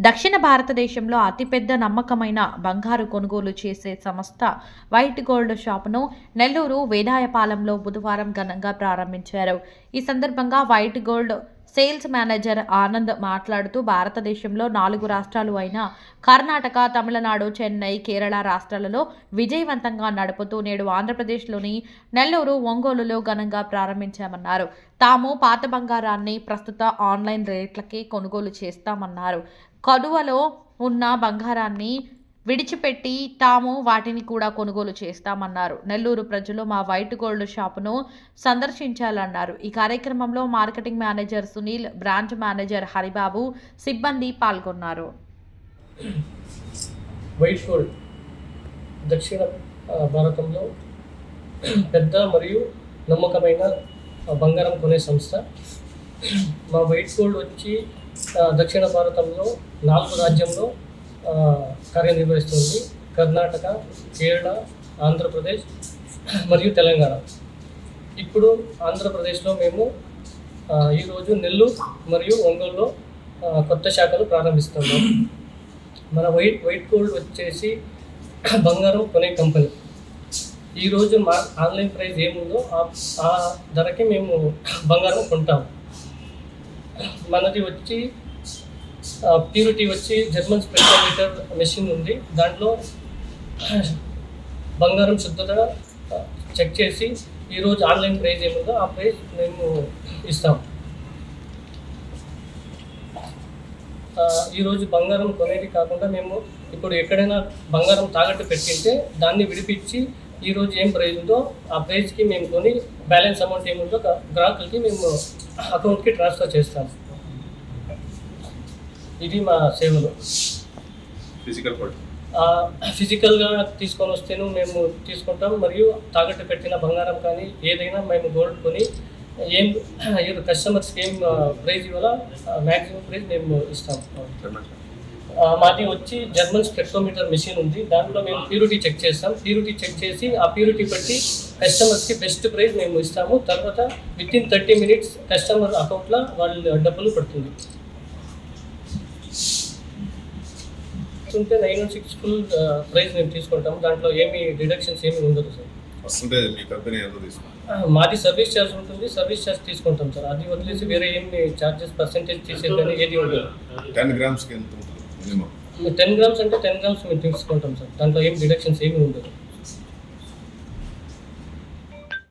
దక్షిణ భారతదేశంలో అతిపెద్ద నమ్మకమైన బంగారు కొనుగోలు చేసే సంస్థ వైట్ గోల్డ్ షాపును నెల్లూరు వేదాయపాలెంలో బుధవారం ఘనంగా ప్రారంభించారు. ఈ సందర్భంగా white gold sales manager Anand మాట్లాడుతూ భారతదేశంలో 4 రాష్ట్రాలు అయిన కర్ణాటక, తమిళనాడు, చెన్నై, కేరళ రాష్ట్రాలలో విజయవంతంగా నడుపుతూ నేడు ఆంధ్రప్రదేశ్లోని నెల్లూరు, ఒంగోలులో ఘనంగా ప్రారంభించామన్నారు. తాము పాత బంగారాన్ని ప్రస్తుత ఆన్లైన్ రేట్లకే కొనుగోలు చేస్తామన్నారు. కడువలో ఉన్న బంగారాన్ని విడిచిపెట్టి తాము వాటిని కూడా కొనుగోలు చేస్తామన్నారు. నెల్లూరు ప్రజలు మా వైట్ గోల్డ్ షాపును సందర్శించాలన్నారు. ఈ కార్యక్రమంలో marketing manager Sunil, branch manager Haribabu, సిబ్బంది పాల్గొన్నారు. వైట్ గోల్డ్ దక్షిణ భారతంలో పెద్ద మరియు నమ్మకమైన బంగారం కొనే సంస్థ. మా వైట్ గోల్డ్ వచ్చి దక్షిణ భారతంలో 4 రాజ్యంలో కార్యనిర్వహిస్తుంది. కర్ణాటక, కేరళ, ఆంధ్రప్రదేశ్ మరియు తెలంగాణ. ఇప్పుడు ఆంధ్రప్రదేశ్లో మేము ఈరోజు నెల్లూరు మరియు ఒంగోలులో కొత్త శాఖలు ప్రారంభిస్తున్నాం. మన వైట్ గోల్డ్ వచ్చేసి బంగారం కొనే కంపెనీ. ఈరోజు మా ఆన్లైన్ ప్రైస్ ఏముందో ఆ ధరకి మేము బంగారం కొంటాము. మనది వచ్చి ప్యూరిటీ వచ్చి జర్మన్ స్పెక్ట్రోమీటర్ మెషిన్ ఉంది. దాంట్లో బంగారం శుద్ధత చెక్ చేసి ఈరోజు ఆన్లైన్ ప్రైస్ ఏముందో ఆ ప్రైస్ మేము ఇస్తాం. ఈరోజు బంగారం కొనేది కాకుండా మేము ఇప్పుడు ఎక్కడైనా బంగారం తాకట్టు పెట్టింటే దాన్ని విడిపించి ఈరోజు ఏం ప్రైస్ ఉందో ఆ ప్రైస్కి మేము కొని బ్యాలెన్స్ అమౌంట్ ఏముందో గ్రాహకులకి మేము అకౌంట్కి ట్రాన్స్ఫర్ చేస్తాం. ఇది మా సేవలు. ఫిజికల్గా తీసుకొని వస్తేను మేము తీసుకుంటాం, మరియు తాకట్టు పెట్టిన బంగారం కానీ ఏదైనా మేము గోల్డ్ కొని ఏం కస్టమర్స్కి ఏం ప్రైజ్ ఇవ్వాలో మ్యాక్సిమం ప్రైజ్ మేము ఇస్తాం. మాది వచ్చి జర్మన్ స్పెక్ట్రోమీటర్ మెషిన్ ఉంది. దాంట్లో మేము ప్యూరిటీ చెక్ చేస్తాం. ప్యూరిటీ చెక్ చేసి ఆ ప్యూరిటీ బట్టి కస్టమర్స్కి బెస్ట్ ప్రైజ్ మేము ఇస్తాము. తర్వాత వితిన్ 30 minutes కస్టమర్ అకౌంట్లో వాళ్ళ డబ్బులు పడుతుంది. ఉంటే 916 ఫుల్ ప్రైస్ మేము తీసుకుంటాము. దాంట్లో ఏమి డిడక్షన్స్ ఏమి ఉండదు సార్. మాది సర్వీస్ ఛార్జ్ ఉంటుంది. సర్వీస్ ఛార్జ్ తీసుకుంటాం సార్. అది వదిలేసి వేరే ఏమి ఛార్జెస్ పర్సెంటేజ్ తీసేది కానీ ఏది ఉండదు. 10 grams ఎంత ఉంటుంది? 10 grams అంటే 10 grams మేము తీసుకుంటాం సార్. దాంట్లో ఏం డిడక్షన్స్ ఏమి ఉండదు.